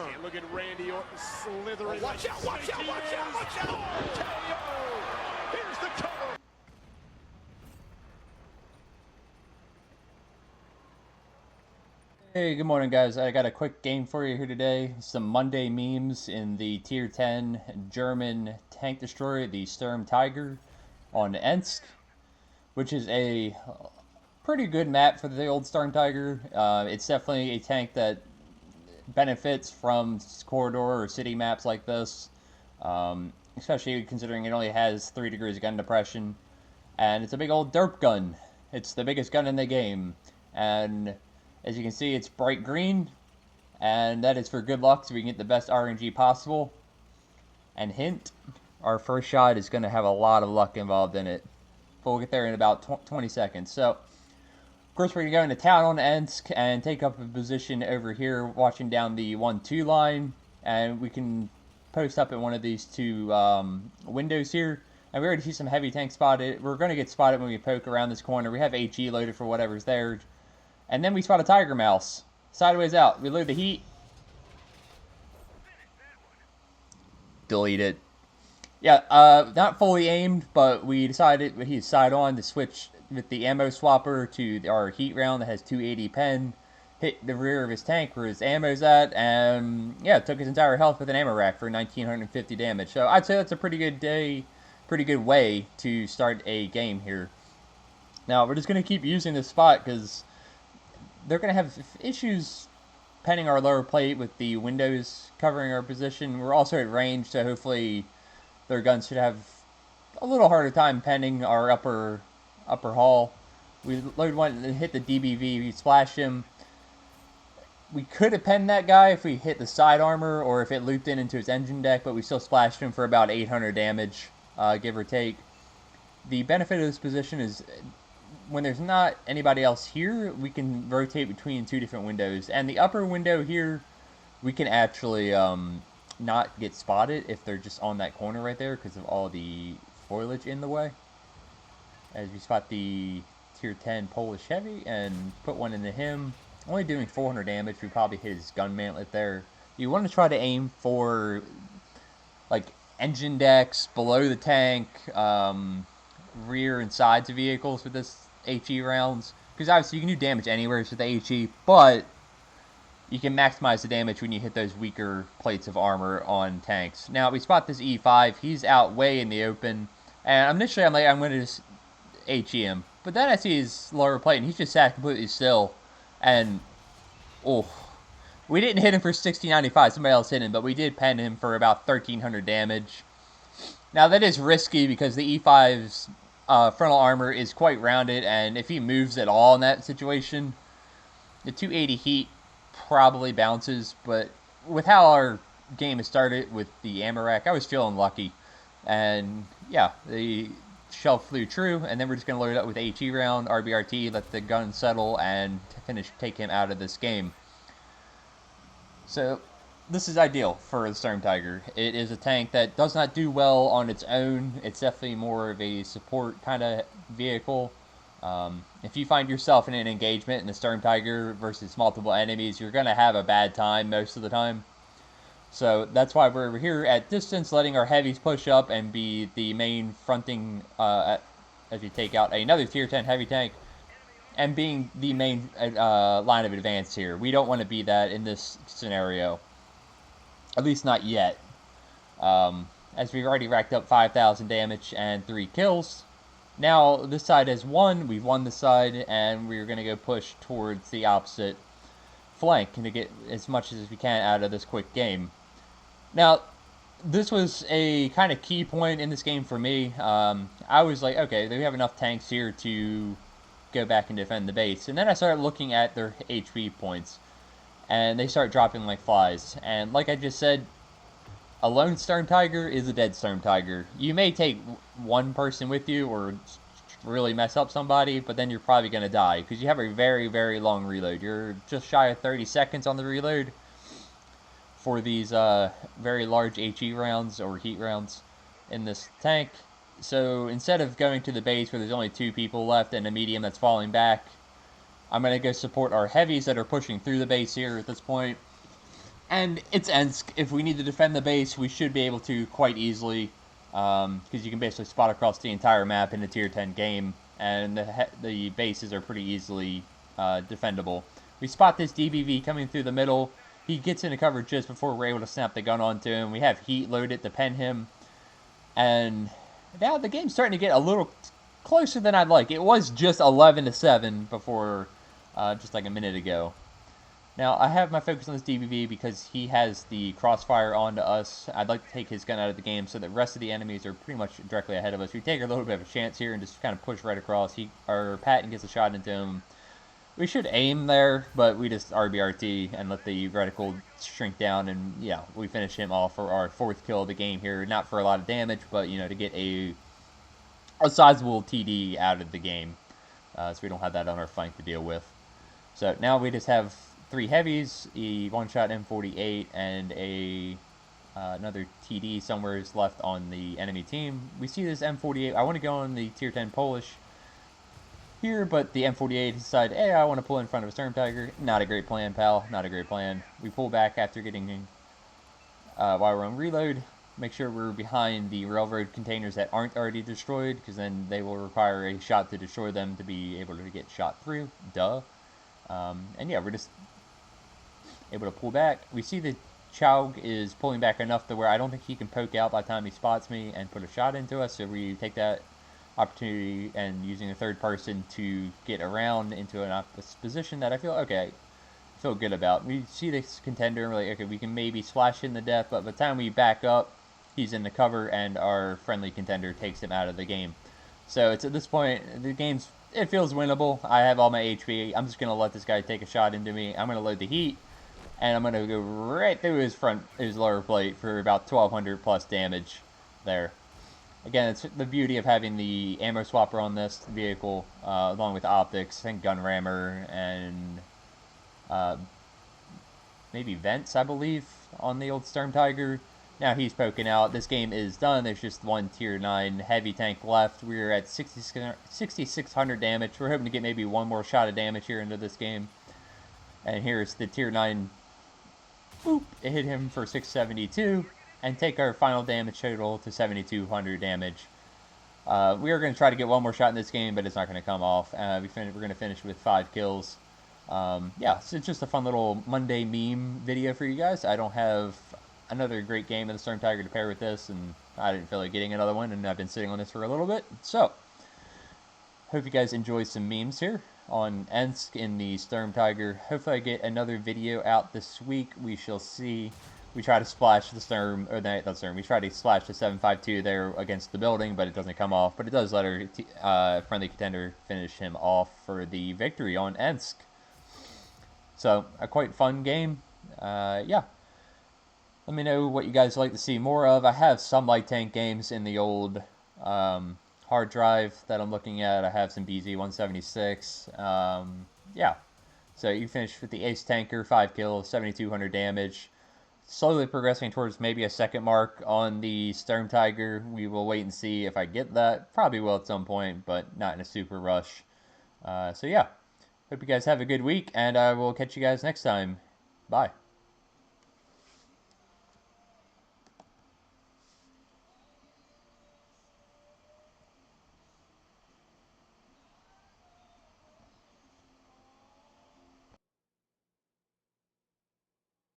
And look at Randy Orton slithering. Watch out, watch out, watch out, watch out! KO! Here's the cover. Hey, good morning, guys. I got a quick game for you here today. Some Monday memes in the Tier 10 German tank destroyer, the Sturmtiger, on Ensk, which is a pretty good map for the old Sturmtiger. It's definitely a tank that benefits from corridor or city maps like this, especially considering it only has 3 degrees of gun depression, and it's a big old derp gun. It's the biggest gun in the game, and as you can see, it's bright green, and that is for good luck so we can get the best RNG possible. And hint, our first shot is going to have a lot of luck involved in it, but we'll get there in about 20 seconds. So, of course, we're going to go into town on Ensk and take up a position over here watching down the 1-2 line, and we can post up in one of these two windows here. And we already see some heavy tanks spotted. We're going to get spotted when we poke around this corner. We have HE loaded for whatever's there. And then we spot a Tiger Mouse. Sideways out. Reload the heat. Delete it. Yeah, not fully aimed, but we decided when he's side on to switch with the ammo swapper to our heat round that has 280 pen. Hit the rear of his tank where his ammo's at, and yeah, took his entire health with an ammo rack for 1950 damage. So I'd say that's a pretty good day, pretty good way to start a game here. Now, we're just going to keep using this spot because they're going to have issues penning our lower plate with the windows covering our position. We're also at range, so hopefully their guns should have a little harder time penning our upper hull. We load one and hit the DBV, we splash him. We could have penned that guy if we hit the side armor or if it looped into his engine deck, but we still splashed him for about 800 damage, give or take. The benefit of this position is when there's not anybody else here, we can rotate between 2 different windows. And the upper window here, we can actually not get spotted if they're just on that corner right there because of all the foliage in the way. As we spot the Tier 10 Polish Heavy and put one into him. Only doing 400 damage, we probably hit his gun mantlet there. You want to try to aim for like engine decks, below the tank, rear and sides of vehicles with this HE rounds, because obviously you can do damage anywhere with the HE, but you can maximize the damage when you hit those weaker plates of armor on tanks. Now we spot this E5, he's out way in the open, and initially I'm going to just HE him, but then I see his lower plate and he's just sat completely still, and we didn't hit him for 1695, somebody else hit him, but we did pen him for about 1300 damage. Now that is risky because the E5's frontal armor is quite rounded, and if he moves at all in that situation, the 280 heat probably bounces. But with how our game has started with the ammo rack, I was feeling lucky. And yeah, the shell flew true, and then we're just going to load it up with HE round, RBRT, let the gun settle, and take him out of this game. So this is ideal for the Sturmtiger. It is a tank that does not do well on its own. It's definitely more of a support kind of vehicle. If you find yourself in an engagement in the Sturmtiger versus multiple enemies, you're going to have a bad time most of the time. So that's why we're over here at distance, letting our heavies push up and be the main fronting as we take out another Tier 10 heavy tank, and being the main line of advance here. We don't want to be that in this scenario. At least not yet. As we've already racked up 5,000 damage and 3 kills. Now this side has won. We've won this side, and we're going to go push towards the opposite flank and to get as much as we can out of this quick game. Now, this was a kind of key point in this game for me. I was like, okay, we have enough tanks here to go back and defend the base. And then I started looking at their HP points, and they start dropping like flies. And like I just said, a lone Sturmtiger is a dead Sturmtiger. You may take one person with you or really mess up somebody, but then you're probably going to die because you have a very, very long reload. You're just shy of 30 seconds on the reload for these very large HE rounds or heat rounds in this tank. So instead of going to the base where there's only 2 people left and a medium that's falling back, I'm going to go support our heavies that are pushing through the base here at this point. And it's Ensk. If we need to defend the base, we should be able to quite easily, because you can basically spot across the entire map in a tier 10 game, and the bases are pretty easily defendable. We spot this DBV coming through the middle. He gets into cover just before we're able to snap the gun onto him. We have heat loaded to pen him, and now the game's starting to get a little closer than I'd like. It was just 11-7 before just like a minute ago. Now, I have my focus on this DBV because he has the crossfire onto us. I'd like to take his gun out of the game so that the rest of the enemies are pretty much directly ahead of us. We take a little bit of a chance here and just kind of push right across. Our Patton gets a shot into him. We should aim there, but we just RBRT and let the reticle shrink down, and yeah, we finish him off for our 4th kill of the game here. Not for a lot of damage, but you know, to get a sizable TD out of the game, so we don't have that on our flank to deal with. So now we just have 3 heavies, a one-shot M48, and another TD somewhere is left on the enemy team. We see this M48. I want to go on the tier 10 Polish here, but the M48 decided, hey, I want to pull in front of a Sturmtiger. Not a great plan, pal. Not a great plan. We pull back after getting while we're on reload. Make sure we're behind the railroad containers that aren't already destroyed, because then they will require a shot to destroy them to be able to get shot through. Duh. And yeah, we're just able to pull back. We see the Chaug is pulling back enough to where I don't think he can poke out by the time he spots me and put a shot into us, so we take that opportunity and using a third person to get around into an opposite position that I feel good about. We see this contender and we're like, okay, we can maybe splash in the death, but by the time we back up, he's in the cover and our friendly contender takes him out of the game. So it's at this point, it feels winnable. I have all my HP. I'm just going to let this guy take a shot into me. I'm going to load the heat, and I'm going to go right through his lower plate for about 1200 plus damage there. Again, it's the beauty of having the ammo swapper on this vehicle, along with optics and gun rammer and maybe vents, I believe, on the old Sturmtiger. Now he's poking out. This game is done. There's just one tier 9 heavy tank left. We're at 6,600 damage. We're hoping to get maybe one more shot of damage here into this game. And here's the tier 9. Boop! It hit him for 672. And take our final damage total to 7,200 damage. We are going to try to get one more shot in this game, but it's not going to come off. We're going to finish with 5 kills. Yeah, so it's just a fun little Monday meme video for you guys. I don't have another great game of the Sturmtiger to pair with this, and I didn't feel like getting another one, and I've been sitting on this for a little bit. So, hope you guys enjoy some memes here on Ensk in the Sturmtiger. Hopefully I get another video out this week. We shall see. We try to splash the Sturm, or not Sturm, we try to splash the 752 there against the building, but it doesn't come off. But it does let our friendly contender finish him off for the victory on Ensk. So, a quite fun game. Yeah. Let me know what you guys like to see more of. I have some light tank games in the old hard drive that I'm looking at. I have some BZ-176. Yeah. So, you finish with the Ace Tanker, 5 kills, 7,200 damage. Slowly progressing towards maybe a second mark on the Sturmtiger. We will wait and see if I get that. Probably will at some point, but not in a super rush. So yeah, hope you guys have a good week, and I will catch you guys next time. Bye.